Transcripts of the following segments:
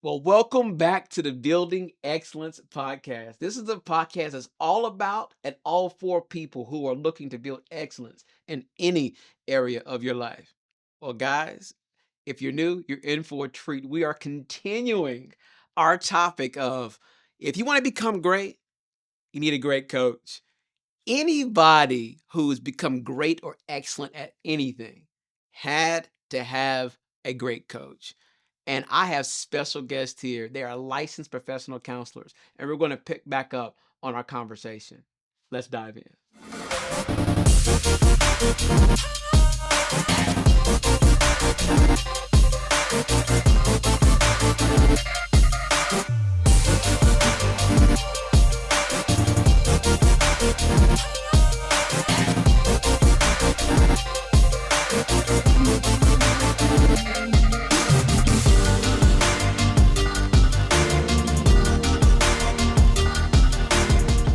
Well, welcome back to the Building Excellence Podcast. This is a podcast that's all about and all for people who are looking to build excellence in any area of your life. Well, guys, if you're new, you're in for a treat. We are continuing our topic of if you want to become great, you need a great coach. Anybody who's become great or excellent at anything had to have a great coach. And I have special guests here. They are licensed professional counselors, and we're going to pick back up on our conversation. Let's dive in.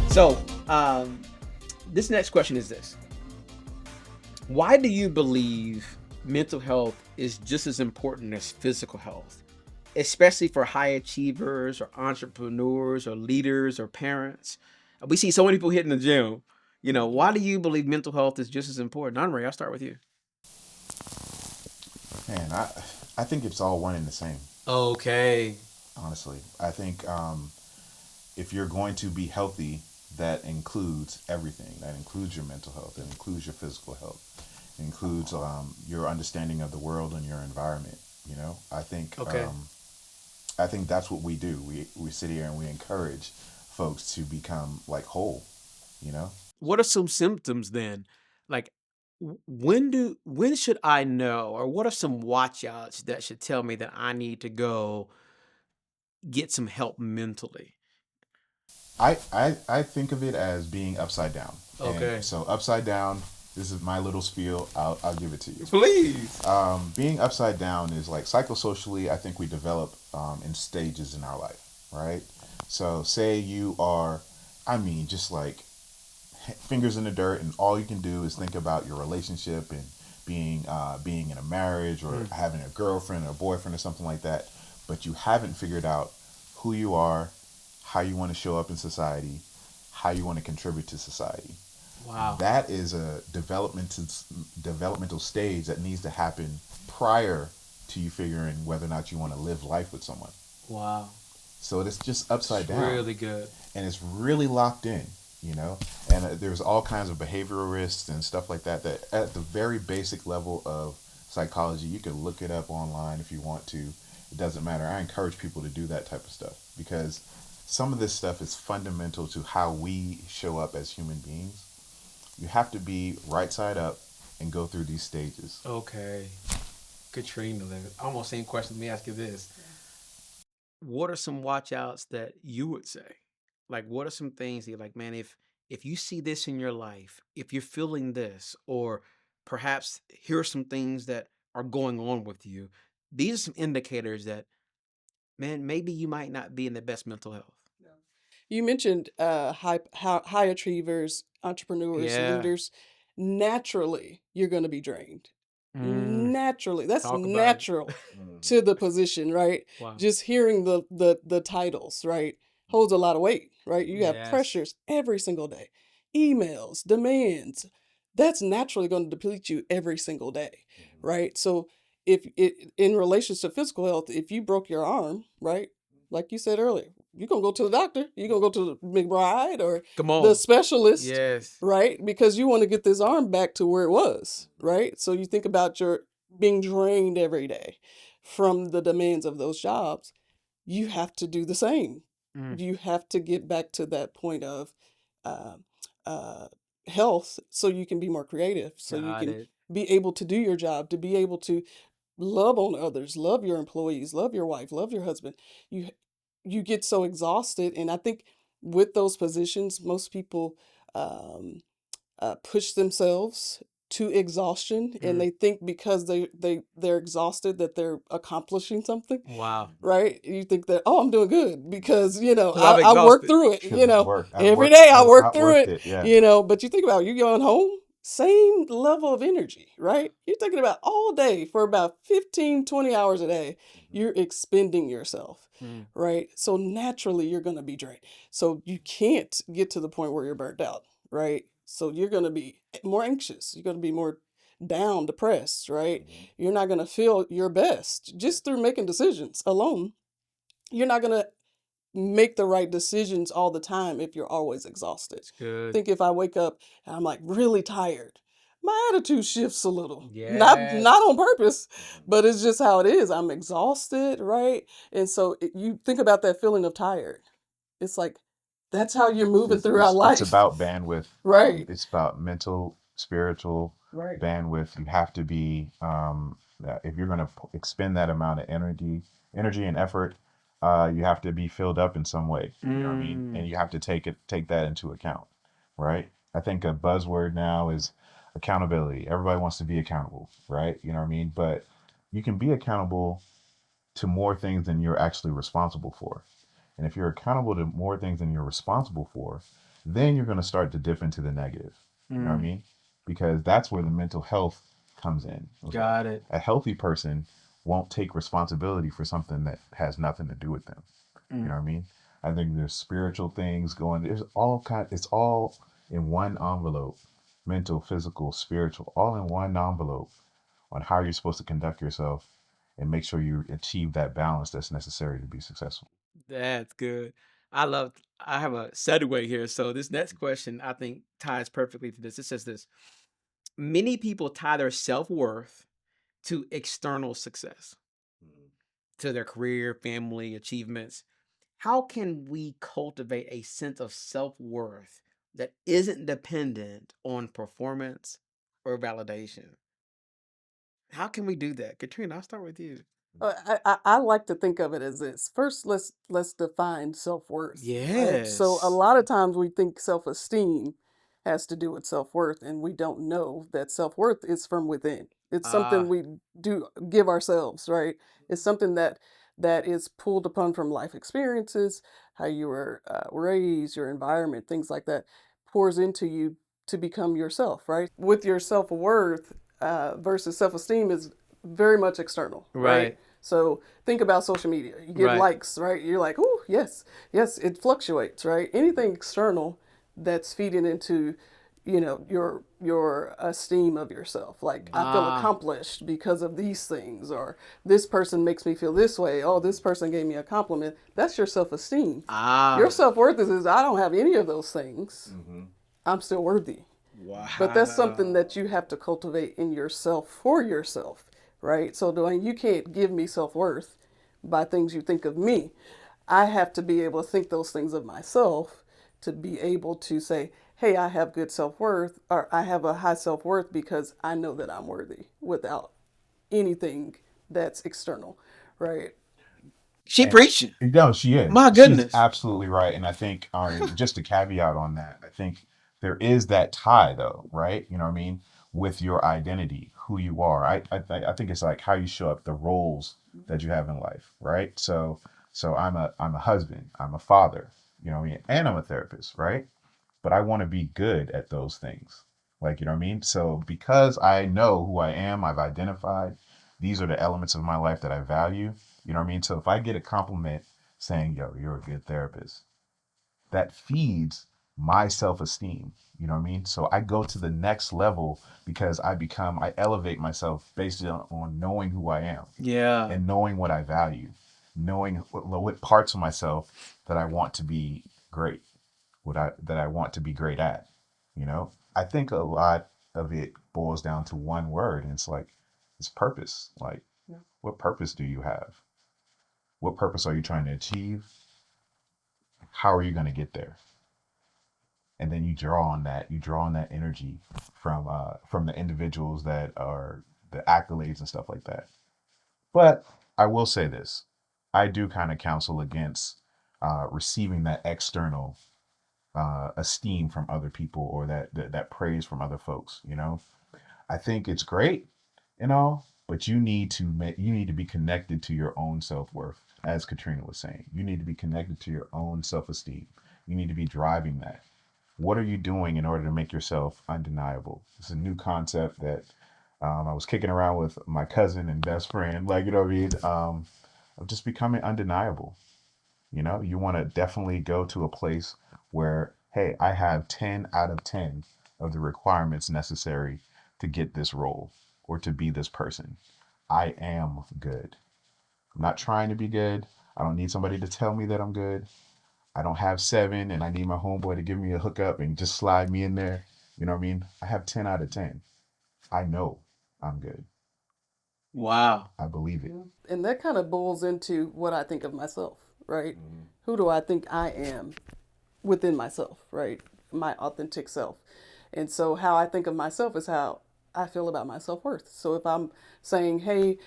So, this next question is this: why do you believe mental health is just as important as physical health, especially for high achievers or entrepreneurs or leaders or parents? We see so many people hitting the gym. Why do you believe mental health is just as important? Andre, I'll start with you. Man, I think it's all one and the same. Okay. Honestly, I think if you're going to be healthy, that includes everything. That includes your mental health. It includes your physical health. It includes your understanding of the world and your environment. Okay. I think that's what we do. We sit here and we encourage folks to become like whole. You know. What are some symptoms then? Like when should I know, or what are some watch outs that should tell me that I need to go get some help mentally? I think of it as being upside down. Okay. And so upside down, this is my little spiel. I'll give it to you. Please. Being upside down is like psychosocially, I think we develop in stages in our life, right? So say you are, I mean, just like fingers in the dirt, and all you can do is think about your relationship and being in a marriage or having a girlfriend or a boyfriend or something like that, but you haven't figured out who you are, how you want to show up in society, how you want to contribute to society. Wow. That is a developmental stage that needs to happen prior to you figuring whether or not you want to live life with someone. Wow. So it's just upside It's down, really good. and it's really locked in, you know. And there's all kinds of behavioral risks and stuff like that. That at the very basic level of psychology, you can look it up online if you want to. It doesn't matter. I encourage people to do that type of stuff because some of this stuff is fundamental to how we show up as human beings. You have to be right side up and go through these stages. Okay. Katrina, almost same question. Let me ask you this. What are some watch outs that you would say? Like, what are some things that you're like, man, if you see this in your life, if you're feeling this, or perhaps here are some things that are going on with you, these are some indicators that, man, maybe you might not be in the best mental health. You mentioned high achievers, entrepreneurs, Yeah. leaders. Naturally, you're going to be drained. Mm, Naturally, that's talk about it. natural Mhm. to the position, right? Wow. Just hearing the titles, right, holds a lot of weight, right? You have Yes. pressures every single day, emails, demands. That's naturally going to deplete you every single day, Mhm. right? So if it in relation to physical health, if you broke your arm, right, like you said earlier, you're gonna go to the doctor, you're gonna go to the McBride or Come the on. specialist, Yes. right? Because you want to get this arm back to where it was, right? So you think about your being drained every day from the demands of those jobs. You have to do the same. Mm, You have to get back to that point of uh, uh, health so you can be more creative, so you got can it. be able to do your job, to be able to love on others, love your employees, love your wife, love your husband. You you get so exhausted, and I think with those positions, most people um, push themselves to exhaustion, and Mm, they think because they're exhausted that they're accomplishing something, wow. right? You think that, oh, I'm doing good because Because I'm I work exhausted. through it, Because I've worked, every day I I've work through outworked it, it. Yeah. but you think about you going home, same level of energy, right? You're thinking about all day for about 15, 20 hours a day. you're expending yourself, Mm. right? So naturally you're going to be drained. So you can't get to the point where you're burnt out, right? So you're going to be more anxious. You're going to be more down, depressed, right? Mhm. You're not going to feel your best just through making decisions alone. You're not going to make the right decisions all the time if you're always exhausted. It's good. Think if I wake up and I'm like really tired, my attitude shifts a little. Not Yes. on purpose, Mhm. but it's just how it is. I'm exhausted, right? And so you think about that feeling of tired. It's like that's how you're moving throughout It's life. about bandwidth. Right. It's about mental, spiritual Right. bandwidth. You have to be, if you're going to expend that amount of energy and effort, you have to be filled up in some way. You know what I mean? And Mm. you have to take that into account, right? I think a buzzword now is accountability. Everybody wants to be accountable, right? You know what I mean? But you can be accountable to more things than you're actually responsible for. And if you're accountable to more things than you're responsible for, then you're going to start to dip into the negative. You know what I Mm. mean? Because that's where the mental health comes in. It's like Got it. a healthy person won't take responsibility for something that has nothing to do with them. You Mm. know what I mean? I think there's spiritual things going. There's all kind. It's all in one envelope: mental, physical, spiritual, all in one envelope on how you're supposed to conduct yourself and make sure you achieve that balance that's necessary to be successful. That's good. I have a segue here. So this next question I think ties perfectly to this. It says this. Many people tie their self-worth to external success, to their career, family, achievements. How can we cultivate a sense of self-worth that isn't dependent on performance or validation? How can we do that? Katrina, I'll start with you. I like to think of it as this. First, let's define self-worth, right? So a Yes. lot of times we think self-esteem has to do with self-worth, and we don't know that self-worth is from within. It's something Ah, we do give ourselves, right? It's something that is pulled upon from life experiences, how you were raised, your environment, things like that, pours into you to become yourself, right? With your self-worth versus self-esteem is very much external, right? right, So think about social media. You get right. likes, right? You're like, oh, yes, yes, it fluctuates, right? Anything external that's feeding into, your esteem of yourself. Like I feel Ah, accomplished because of these things, or this person makes me feel this way. Oh, this person gave me a compliment. That's your self-esteem. Your ah, self-worth is I don't have any of those things. Mm-hmm. I'm still worthy. But that's something wow. that you have to cultivate in yourself for yourself, right? So, Dwayne, you can't give me self worth by things you think of me. I have to be able to think those things of myself to be able to say, hey, I have good self worth, or I have a high self worth because I know that I'm worthy without anything that's external, right? She And preaching. no, she is. My She's goodness. absolutely right. And I think just a caveat on that, I think there is that tie though, right? You know what I mean? With your identity, who you are. I think it's like how you show up, the roles that you have in life, right? So I'm a husband, I'm a father, you know what I mean? And I'm a therapist, right? But I want to be good at those things. Like, you know what I mean? So because I know who I am, I've identified these are the elements of my life that I value. You know what I mean? So if I get a compliment saying, yo, you're a good therapist, that feeds my self-esteem. You know what I mean? So I go to the next level because I elevate myself based on knowing who I am Yeah. and knowing what I value, knowing what parts of myself that I want to be great, that I want to be great at. You know, I think a lot of it boils down to one word, and it's like it's purpose. Like, what purpose do you have? What purpose are you trying to achieve? How are you going to get there? And then you draw on that. You draw on that energy from the individuals that are the accolades and stuff like that. But I will say this: I do kind of counsel against receiving that external esteem from other people or that praise from other folks. You know, I think it's great, but you need to be connected to your own self worth, as Katrina was saying. You need to be connected to your own self esteem. You need to be driving that. What are you doing in order to make yourself undeniable? It's a new concept that I was kicking around with my cousin and best friend, like you know what I mean. of just becoming undeniable. You know, you want to definitely go to a place where, hey, I have 10 out of 10 of the requirements necessary to get this role or to be this person. I am good. I'm not trying to be good. I don't need somebody to tell me that I'm good. I don't have seven and I need my homeboy to give me a hookup and just slide me in there. You know what I mean? I have 10 out of 10. I know I'm good. Wow. I believe it. And that kind of boils into what I think of myself, right? Who do I think I am within myself, right? My authentic self. And so how I think of myself is how I feel about my self worth. So if I'm saying, hey,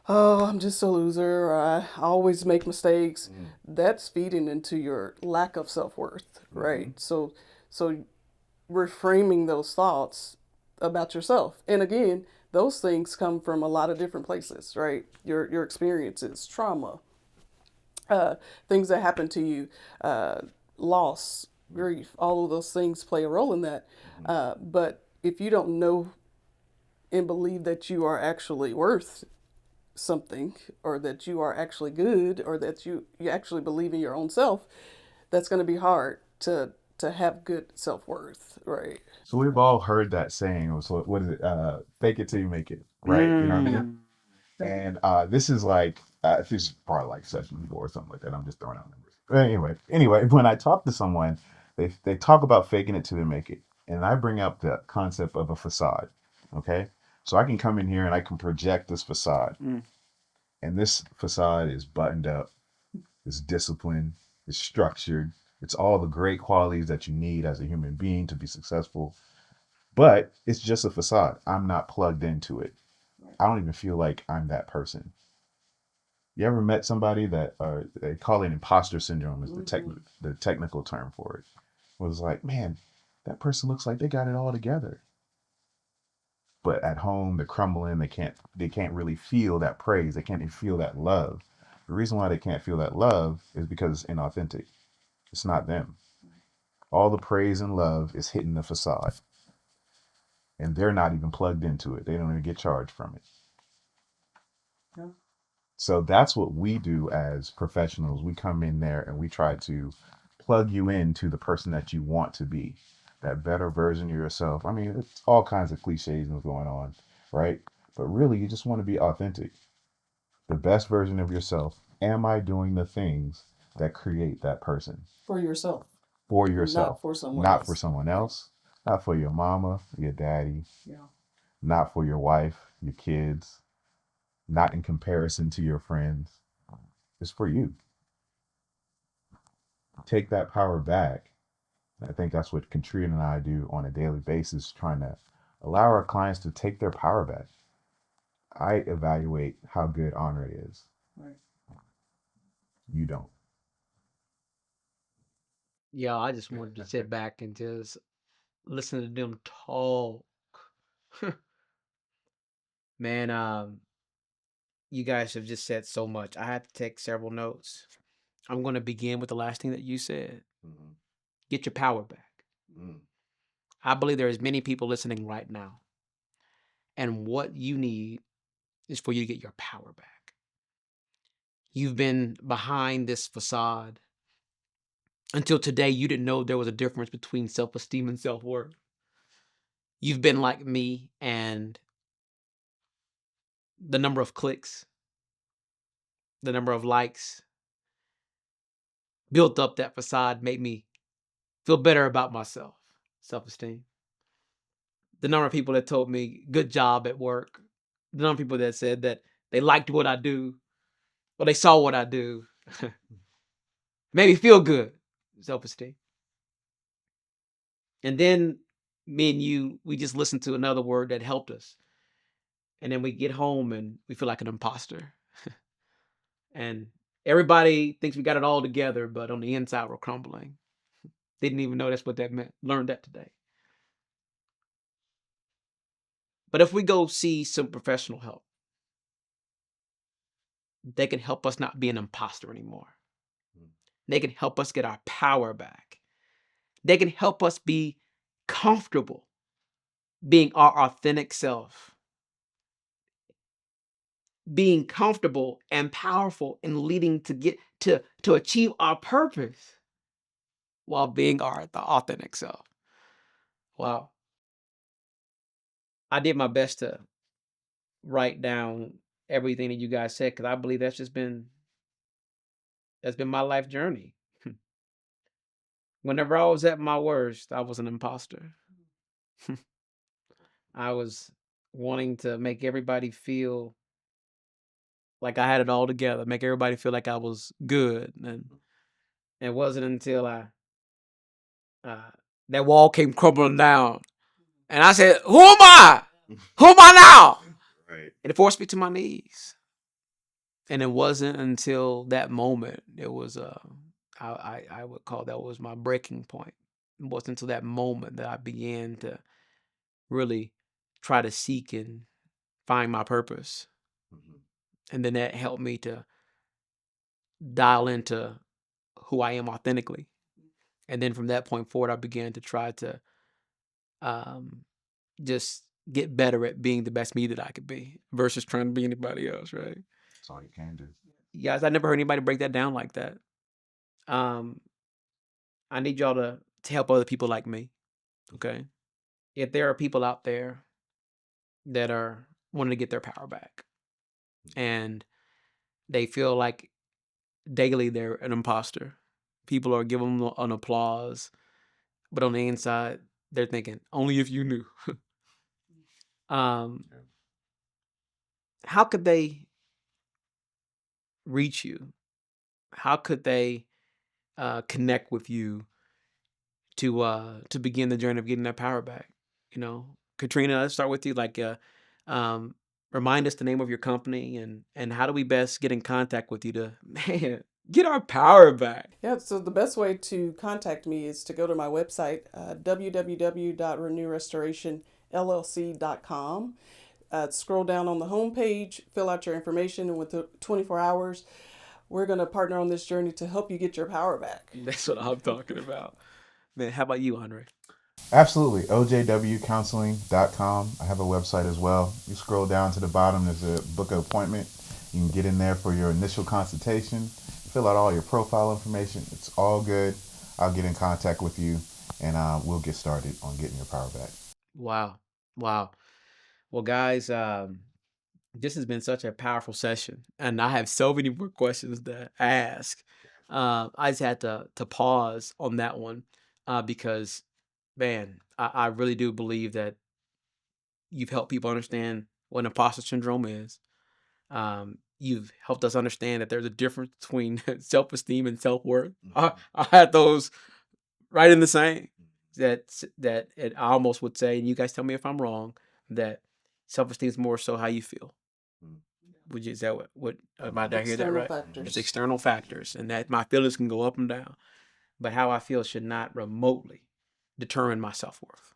oh, I'm just a loser, or I always make mistakes, that's feeding into your lack of self worth, right? So reframing those thoughts about yourself. And again, those things come from a lot of different places, right? Your experiences, trauma, uh, things that happen to you, uh, loss, grief, all of those things play a role in that. But if you don't know and believe that you are actually worth something, or that you are actually good, or that you actually believe in your own self, that's going to be hard to have good self-worth, right? So we've all heard that saying. It was what is it? Fake it till you make it, right? You know what I mean? Mm. And this is like this is probably like session four or something like that. I'm just throwing out numbers. But anyway, when I talk to someone, they talk about faking it till they make it, and I bring up the concept of a facade. Okay, so I can come in here and I can project this facade, Mm. and this facade is buttoned up, it's disciplined, it's structured, it's all the great qualities that you need as a human being to be successful. But it's just a facade. I'm not plugged into it. I don't even feel like I'm that person. You ever met somebody that they call it imposter syndrome is the technical term for it. Was like, man, that person looks like they got it all together. But at home they're crumbling, they can't really feel that praise, they can't even feel that love. The reason why they can't feel that love is because it's inauthentic. It's not them. All the praise and love is hitting the facade. And they're not even plugged into it. They don't even get charged from it. So that's what we do as professionals. We come in there and we try to plug you into the person that you want to be, that better version of yourself. I mean, it's all kinds of cliches going on, right? But really, you just want to be authentic, the best version of yourself. Am I doing the things that create that person For yourself, for not yourself, for someone not for else. someone else, not for your mama, your daddy, Yeah. not for your wife, your kids, not in comparison to your friends. It's for you. Take that power back. And I think that's what Katrina and I do on a daily basis, trying to allow our clients to take their power back. I evaluate how good Honor is. Right. You don't. Yeah, I just wanted to sit back and just listen to them talk. Man, you guys have just said so much. I had to take several notes. I'm going to begin with the last thing that you said. Mhm. Get your power back. Mm. I believe there is many people listening right now, and what you need is for you to get your power back. You've been behind this facade until today. You didn't know there was a difference between self-esteem and self-worth. You've been like me, and the number of clicks, the number of likes built up that facade, made me feel better about myself, self-esteem. The number of people that told me good job at work, the number of people that said that they liked what I do, or they saw what I do, made me feel good, self-esteem. And then me and you, we just listened to another word that helped us. And then we get home and we feel like an imposter. And everybody thinks we got it all together, but on the inside we're crumbling. Didn't even know that's what that meant. Learned that today. But if we go see some professional help, they can help us not be an imposter anymore. They can help us get our power back. They can help us be comfortable being our authentic self. being comfortable and powerful and leading to get to achieve our purpose while being the authentic self. Wow. I did my best to write down everything that you guys said because I believe that's been my life journey. Whenever I was at my worst, I was an imposter. I was wanting to make everybody feel like I had it all together, make everybody feel like I was good, and it wasn't until uh, that wall came crumbling down, and I said, "Who am I? Who am I now?" Right. And it forced me to my knees. And it wasn't until that moment, it was I would call that was my breaking point. It wasn't until that moment that I began to really try to seek and find my purpose. Mhm. And then that helped me to dial into who I am authentically. And then from that point forward, I began to try to um, just get better at being the best me that I could be versus trying to be anybody else, right? That's all you can do. Guys, I never heard anybody break that down like that. Um, I need y'all to help other people like me. Okay. If there are people out there that are wanting to get their power back and they feel like daily they're an imposter, people are giving them an applause, but on the inside, they're thinking, only if you knew. um, Yeah. how could they reach you? How could they connect with you to begin the journey of getting their power back? You know, Katrina, let's start with you. Like, um, remind us the name of your company and how do we best get in contact with you to get our power back? Yeah, so the best way to contact me is to go to my website, www.renewrestorationllc.com. Scroll down on the homepage, fill out your information, and within 24 hours, we're going to partner on this journey to help you get your power back. That's what I'm talking about. Man, how about you, Andre? Absolutely. OJWcounseling.com. I have a website as well. You scroll down to the bottom, there's a book an appointment. You can get in there for your initial consultation, fill out all your profile information. It's all good. I'll get in contact with you and we'll get started on getting your power back. Wow. Wow. Well, guys, this has been such a powerful session, and I have so many more questions to ask. I just had to pause on that one because, man, I really do believe that you've helped people understand what imposter syndrome is. You've helped us understand that there's a difference between self-esteem and self-worth. I had those right in the same. That I almost would say, and you guys tell me if I'm wrong, that self-esteem is more so how you feel. Is that what am I, did I hear that External right? factors. It's external factors, and that my feelings can go up and down, but how I feel should not remotely determine my self-worth.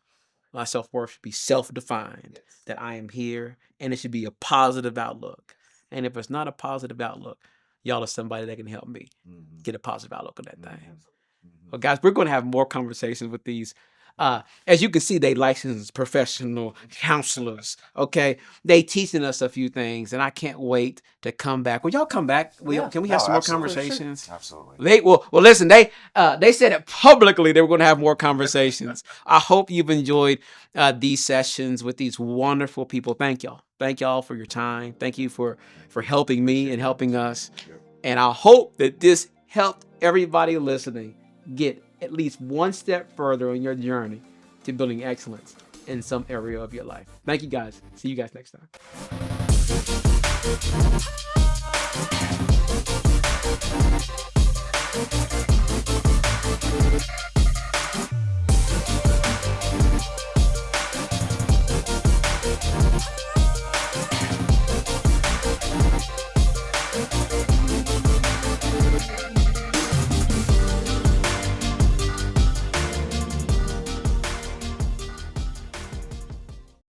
My self-worth should be self-defined, that I am here, and it should be a positive outlook. And if it's not a positive outlook, y'all are somebody that can help me get a positive outlook on that thing. Well, guys, we're going to have more conversations with these. As you can see, they licensed professional counselors. Okay, they teaching us a few things, and I can't wait to come back. Will y'all come back? Yeah. Can we have some more absolutely. conversations? Absolutely. Well, listen. They said it publicly. They were going to have more conversations. I hope you've enjoyed these sessions with these wonderful people. Thank y'all. Thank y'all for your time. Thank you for helping me and helping us. And I hope that this helped everybody listening get at least one step further on your journey to building excellence in some area of your life. Thank you, guys. See you guys next time.